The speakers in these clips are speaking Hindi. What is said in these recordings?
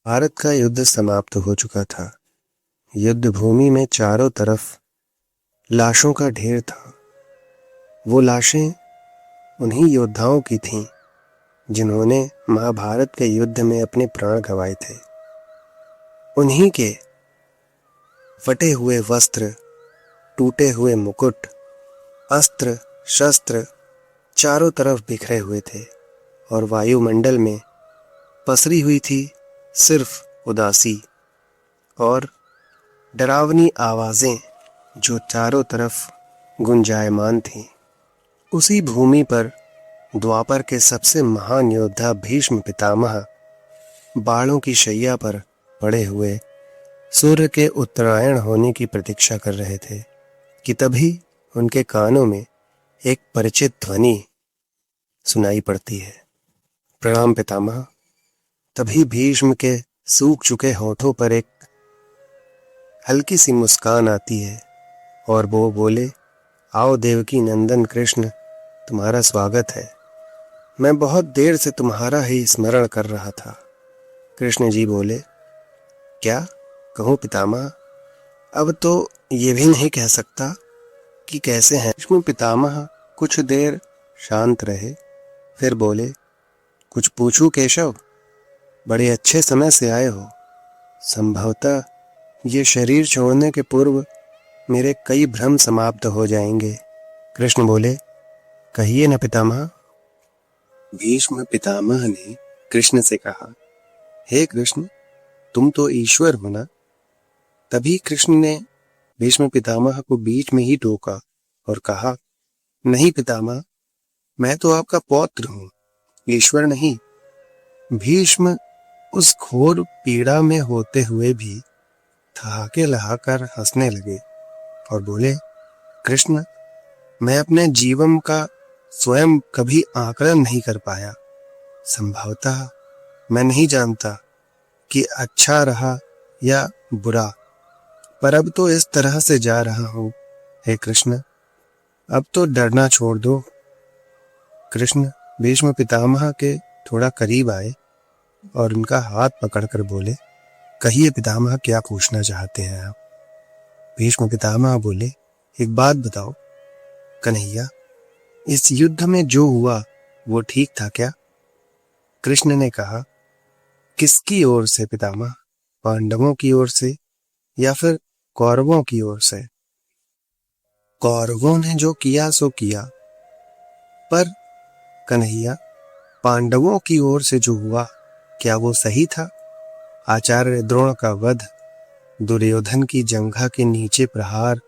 भारत का युद्ध समाप्त हो चुका था। युद्ध भूमि में चारों तरफ लाशों का ढेर था। वो लाशें उन्हीं योद्धाओं की थीं जिन्होंने महाभारत के युद्ध में अपने प्राण गंवाए थे। उन्हीं के फटे हुए वस्त्र, टूटे हुए मुकुट, अस्त्र शस्त्र चारों तरफ बिखरे हुए थे और वायुमंडल में पसरी हुई थी सिर्फ उदासी और डरावनी आवाजें जो चारों तरफ गुंजायमान थीं। उसी भूमि पर द्वापर के सबसे महान योद्धा भीष्म पितामह बाणों की शैया पर पड़े हुए सूर्य के उत्तरायण होने की प्रतीक्षा कर रहे थे कि तभी उनके कानों में एक परिचित ध्वनि सुनाई पड़ती है, प्रणाम पितामह। तभी भीष्म के सूख चुके होठों पर एक हल्की सी मुस्कान आती है और वो बोले, आओ देवकी नंदन कृष्ण, तुम्हारा स्वागत है। मैं बहुत देर से तुम्हारा ही स्मरण कर रहा था। कृष्ण जी बोले, क्या कहूँ पितामह? अब तो ये भी नहीं कह सकता कि कैसे हैं। भीष्म पितामह कुछ देर शांत रहे, फिर बोले, कुछ पूछूं केशव? बड़े अच्छे समय से आए हो। संभवतः ये शरीर छोड़ने के पूर्व मेरे कई भ्रम समाप्त हो जाएंगे। कृष्ण बोले, कहिए न पितामह। भीष्म पितामह ने कृष्ण से कहा, हे कृष्ण, तुम तो ईश्वर हो ना? तभी कृष्ण ने भीष्म पितामह को बीच में ही टोका और कहा, नहीं पितामह, मैं तो आपका पौत्र हूं, ईश्वर नहीं। भीष्म उस घोर पीड़ा में होते हुए भी ठहाके लगाकर हंसने लगे और बोले, कृष्ण, मैं अपने जीवन का स्वयं कभी आकलन नहीं कर पाया। संभवतः मैं नहीं जानता कि अच्छा रहा या बुरा, पर अब तो इस तरह से जा रहा हूं। हे कृष्ण, अब तो डरना छोड़ दो। कृष्ण भीष्म पितामह के थोड़ा करीब आए और उनका हाथ पकड़कर बोले, कहिए पितामह, क्या पूछना चाहते हैं आप? भीष्म पितामह बोले, एक बात बताओ कन्हैया, इस युद्ध में जो हुआ वो ठीक था क्या? कृष्ण ने कहा, किसकी ओर से पितामह? पांडवों की ओर से या फिर कौरवों की ओर से? कौरवों ने जो किया सो किया, पर कन्हैया, पांडवों की ओर से जो हुआ क्या वो सही था? आचार्य द्रोण का वध, दुर्योधन की जंघा के नीचे प्रहार,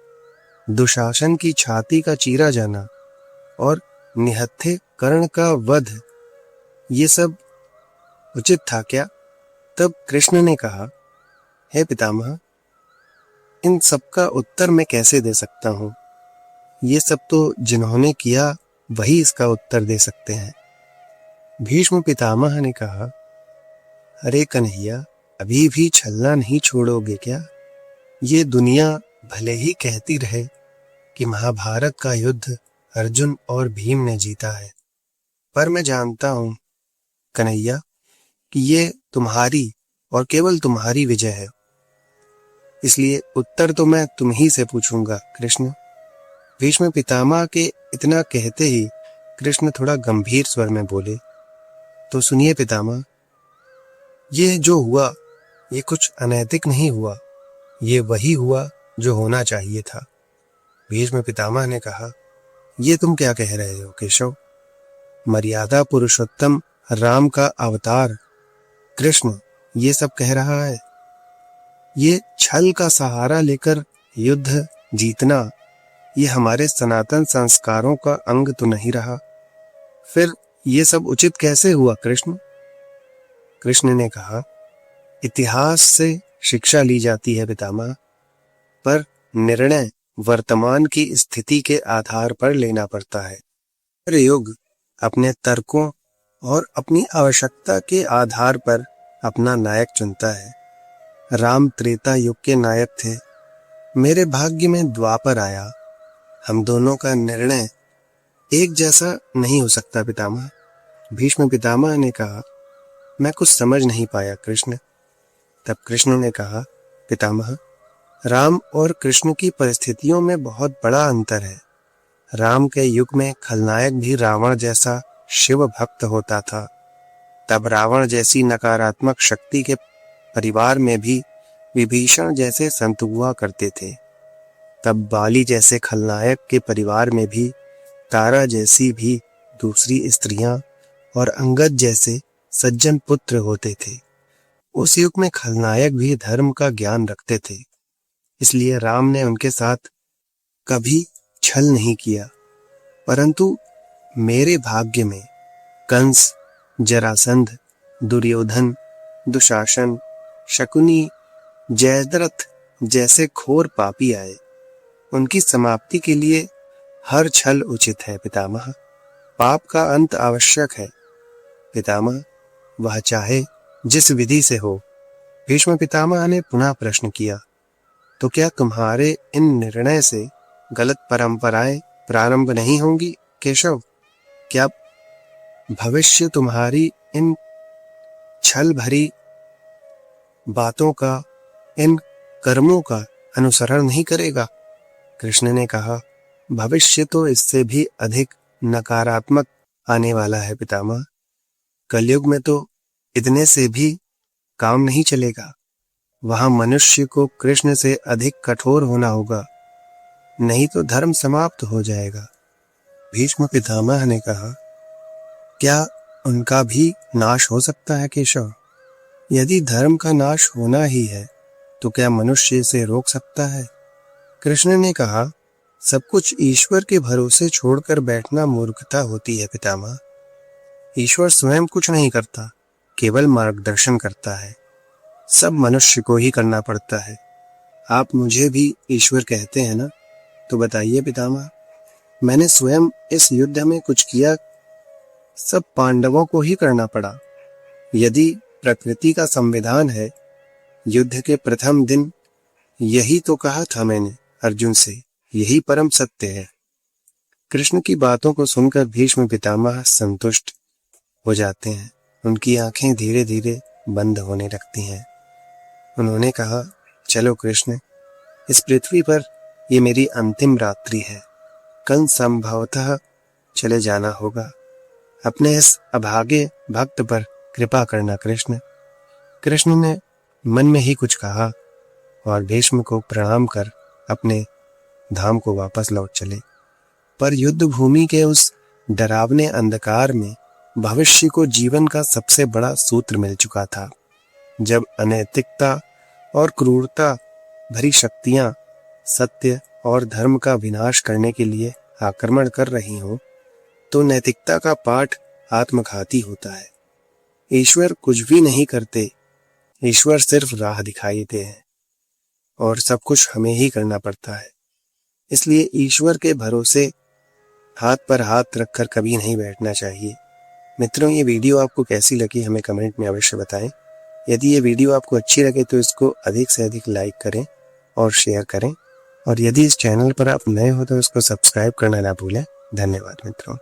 दुशासन की छाती का चीरा जाना और निहत्थे कर्ण का वध, ये सब उचित था क्या? तब कृष्ण ने कहा, हे पितामह, इन सब का उत्तर मैं कैसे दे सकता हूँ? ये सब तो जिन्होंने किया वही इसका उत्तर दे सकते हैं। भीष्म पितामह ने कहा, अरे कन्हैया, अभी भी छलना नहीं छोड़ोगे क्या? ये दुनिया भले ही कहती रहे कि महाभारत का युद्ध अर्जुन और भीम ने जीता है, पर मैं जानता हूं कन्हैया कि ये तुम्हारी और केवल तुम्हारी विजय है। इसलिए उत्तर तो मैं तुम ही से पूछूंगा कृष्ण। भीष्म पितामह के इतना कहते ही कृष्ण थोड़ा गंभीर स्वर में बोले, तो सुनिए पितामह, ये जो हुआ ये कुछ अनैतिक नहीं हुआ, ये वही हुआ जो होना चाहिए था। भीष्म पितामह ने कहा, ये तुम क्या कह रहे हो केशव? मर्यादा पुरुषोत्तम राम का अवतार कृष्ण ये सब कह रहा है? ये छल का सहारा लेकर युद्ध जीतना, ये हमारे सनातन संस्कारों का अंग तो नहीं रहा। फिर ये सब उचित कैसे हुआ कृष्ण? कृष्ण ने कहा, इतिहास से शिक्षा ली जाती है पितामह, पर निर्णय वर्तमान की स्थिति के आधार पर लेना पड़ता है। हर युग अपने तर्कों और अपनी आवश्यकता के आधार पर अपना नायक चुनता है। राम त्रेता युग के नायक थे, मेरे भाग्य में द्वापर आया। हम दोनों का निर्णय एक जैसा नहीं हो सकता पितामह। भीष्म पितामह ने कहा, मैं कुछ समझ नहीं पाया कृष्ण। तब कृष्ण ने कहा, पितामह, राम और कृष्ण की परिस्थितियों में बहुत बड़ा अंतर है। राम के युग में खलनायक भी रावण जैसा शिव भक्त होता था। तब रावण जैसी नकारात्मक शक्ति के परिवार में भी विभीषण जैसे संत हुआ करते थे। तब बाली जैसे खलनायक के परिवार में भी तारा जैसी भी दूसरी स्त्रियां और अंगद जैसे सज्जन पुत्र होते थे। उस युग में खलनायक भी धर्म का ज्ञान रखते थे, इसलिए राम ने उनके साथ कभी छल नहीं किया। परंतु मेरे भाग्य में कंस, जरासंध, दुर्योधन, दुशासन, शकुनी, जयद्रथ जैसे घोर पापी आए। उनकी समाप्ति के लिए हर छल उचित है पितामह। पाप का अंत आवश्यक है पितामह, वह चाहे जिस विधि से हो। भीष्म पितामह ने पुनः प्रश्न किया, तो क्या तुम्हारे इन निर्णय से गलत परंपराएं प्रारंभ नहीं होंगी केशव? क्या भविष्य तुम्हारी इन छल भरी बातों का, इन कर्मों का अनुसरण नहीं करेगा? कृष्ण ने कहा, भविष्य तो इससे भी अधिक नकारात्मक आने वाला है पितामह। कलयुग में तो इतने से भी काम नहीं चलेगा। वहां मनुष्य को कृष्ण से अधिक कठोर होना होगा, नहीं तो धर्म समाप्त हो जाएगा। भीष्म पितामह ने कहा, क्या उनका भी नाश हो सकता है केशव? यदि धर्म का नाश होना ही है तो क्या मनुष्य इसे रोक सकता है? कृष्ण ने कहा, सब कुछ ईश्वर के भरोसे छोड़कर बैठना मूर्खता होती है पितामह। ईश्वर स्वयं कुछ नहीं करता, केवल मार्गदर्शन करता है। सब मनुष्य को ही करना पड़ता है। आप मुझे भी ईश्वर कहते हैं ना? तो बताइए पितामह, मैंने स्वयं इस युद्ध में कुछ किया? सब पांडवों को ही करना पड़ा। यदि प्रकृति का संविधान है, युद्ध के प्रथम दिन यही तो कहा था मैंने अर्जुन से, यही परम सत्य है। कृष्ण की बातों को सुनकर भीष्म पितामह संतुष्ट हो जाते हैं। उनकी आंखें धीरे धीरे बंद होने लगती हैं। उन्होंने कहा, चलो कृष्ण, इस पृथ्वी पर ये मेरी अंतिम रात्रि है। कल संभवतः चले जाना होगा। अपने इस अभागे भक्त पर कृपा करना कृष्ण। कृष्ण ने मन में ही कुछ कहा और भीष्म को प्रणाम कर अपने धाम को वापस लौट चले। पर युद्ध भूमि के उस डरावने अंधकार में भविष्य को जीवन का सबसे बड़ा सूत्र मिल चुका था। जब अनैतिकता और क्रूरता भरी शक्तियां सत्य और धर्म का विनाश करने के लिए आक्रमण कर रही हों, तो नैतिकता का पाठ आत्मघाती होता है। ईश्वर कुछ भी नहीं करते, ईश्वर सिर्फ राह दिखाते हैं और सब कुछ हमें ही करना पड़ता है। इसलिए ईश्वर के भरोसे हाथ पर हाथ रखकर कभी नहीं बैठना चाहिए। मित्रों, ये वीडियो आपको कैसी लगी हमें कमेंट में अवश्य बताएं। यदि ये वीडियो आपको अच्छी लगे तो इसको अधिक से अधिक लाइक करें और शेयर करें, और यदि इस चैनल पर आप नए हो तो इसको सब्सक्राइब करना ना भूलें। धन्यवाद मित्रों।